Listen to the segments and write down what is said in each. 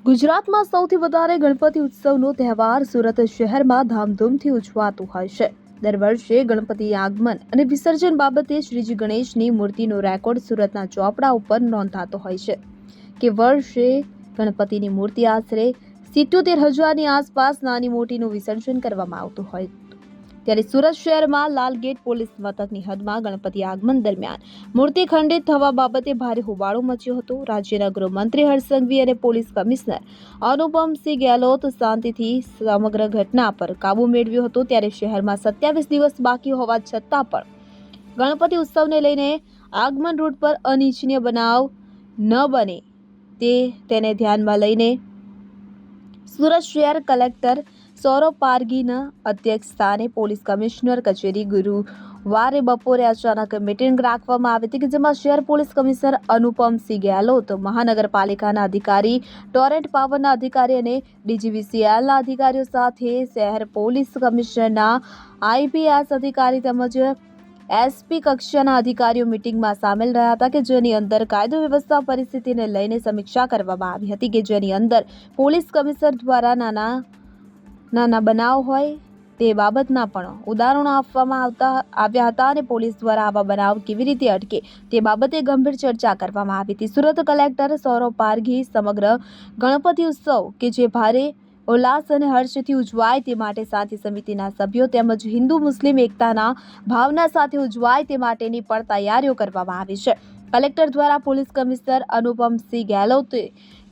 ગુજરાતમાં સૌથી વધારે ગણપતિ ઉત્સવનો તહેવાર સુરત શહેરમાં ધામધૂમથી ઉજવાતો હોય છે। દર વર્ષે ગણપતિ આગમન અને વિસર્જન બાબતે શ્રીજી ગણેશની મૂર્તિનો રેકોર્ડ સુરતના ચોપડા ઉપર નોંધાતો હોય છે કે વર્ષે ગણપતિની મૂર્તિ આશરે 77,000ની આસપાસ નાની મોટીનું વિસર્જન કરવામાં આવતું હોય। ત્યારે સુરત શહેરમાં લાલગેટ પોલીસ મથકની હદમાં ગણપતિ આગમન દરમિયાન મૂર્તિ ખંડિત થવા બાબતે ભારે હોબાળો મચ્યો હતો। રાજ્યના ગૃહમંત્રી હર્ષ સંઘવી અને પોલીસ કમિશનર અનુપમસિંહ ગેહલોત શાંતિથી સમગ્ર ઘટના પર કાબુ મેળવ્યો હતો। ત્યારે શહેરમાં 27 દિવસ બાકી હોવા છતાં પણ ગણપતિ ઉત્સવને લઈને આગમન રૂટ પર અનિચ્છનીય બનાવ ન બને તેને ધ્યાનમાં લઈને સુરત શહેર કલેક્ટર સૌરભ પારગીના અધ્યક્ષસ્થાને પોલીસ કમિશનર કચેરી ગુરુવારે બપોરે અચાનક મીટિંગ રાખવામાં આવી હતી કે જેમાં શહેર પોલીસ કમિશનર અનુપમસિંહ ગેહલોત, મહાનગરપાલિકાના અધિકારી, ટોરેન્ટ પાવરના અધિકારી અને ડીજીવીસીએલના અધિકારીઓ સાથે શહેર પોલીસ કમિશનરના આઈપીએસ અધિકારી તેમજ એસપી કક્ષાના અધિકારીઓ મીટિંગમાં સામેલ રહ્યા હતા કે જેની અંદર કાયદો વ્યવસ્થા પરિસ્થિતિને લઈને સમીક્ષા કરવામાં આવી હતી કે જેની અંદર પોલીસ કમિશનર દ્વારા નાના બનાવ હોય તે બાબતના પણ ઉદાહરણો આપવામાં આવ્યા હતા અને પોલીસ દ્વારા આવા બનાવ કેવી રીતે અટકે તે બાબતે ગંભીર ચર્ચા કરવામાં આવી હતી। સુરત કલેક્ટર સૌરભ પારઘી સમગ્ર ગણપતિ ઉત્સવ કે જે ભારે ઉલ્લાસ અને હર્ષથી ઉજવાય તે માટે શાંતિ સમિતિના સભ્યો તેમજ હિન્દુ મુસ્લિમ એકતાના ભાવના સાથે ઉજવાય તે માટેની પણ તૈયારીઓ કરવામાં આવી છે। કલેક્ટર દ્વારા પોલીસ કમિશનર અનુપમસિંહ ગેહલોતે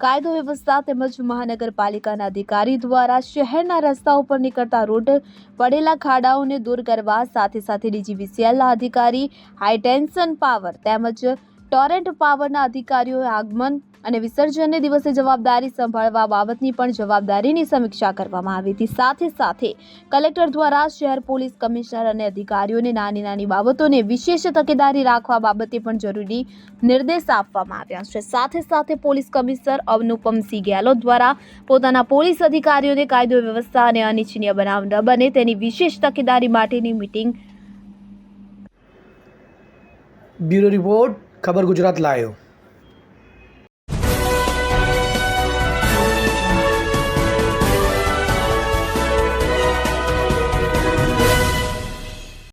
કાયદો વ્યવસ્થા તેમજ મહાનગરપાલિકાના અધિકારી દ્વારા શહેરના રસ્તા ઉપર નીકળતા રોડ પડેલા ખાડાઓને દૂર કરવા સાથે સાથે ડીજીવીસીએલના અધિકારી, હાઈટેન્શન પાવર તેમજ ટોરેન્ટ પાવરના અધિકારીઓએ આગમન અને વિસર્જનને દિવસે જવાબદારી સંભાળવા બાબતની પણ જવાબદારીની સમીક્ષા કરવામાં આવી હતી। સાથે સાથે કલેક્ટર દ્વારા શહેર પોલીસ કમિશનર અને અધિકારીઓને નાની બાબતોને વિશેષ તકેદારી રાખવા બાબતે પણ જરૂરી નિર્દેશ આપવામાં આવ્યા છે। સાથે સાથે પોલીસ કમિશનર અનુપમસિંહ ગેહલોત દ્વારા પોતાના પોલીસ અધિકારીઓને કાયદો વ્યવસ્થા અને અનિચ્છનીય બનાવ ન બને તેની વિશેષ તકેદારી માટેની મીટિંગ। બ્યુરો રિપોર્ટ, ખબર ગુજરાત લાઈવ।